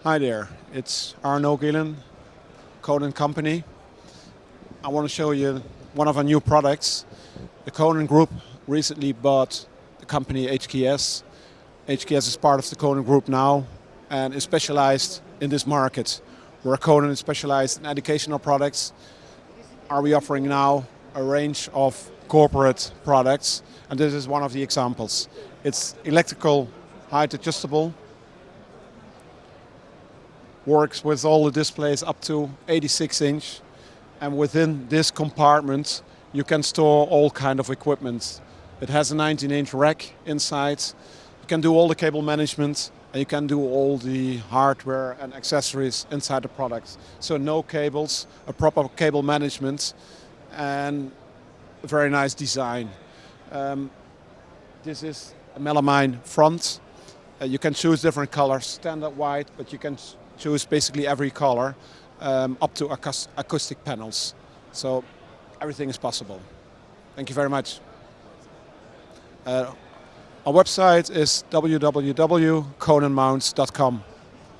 Hi there, it's Arno Gillen, Conen company. I want to show you one of our new products. The Conen Group recently bought the company HKS. HKS is part of the Conen Group now and is specialized in this market. Where Conen is specialized in educational products, are we offering now a range of corporate products, and this is one of the examples. It's electrical, height adjustable, works with all the displays up to 86 inch, and within this compartment you can store all kind of equipment. It has a 19-inch rack inside. You can do all the cable management and you can do all the hardware and accessories inside the product. So no cables, a proper cable management, and a very nice design. This is a melamine front. You can choose different colors, standard white, but you can choose basically every color, up to acoustic panels. So everything is possible. Thank you very much. Our website is www.conenmounts.com.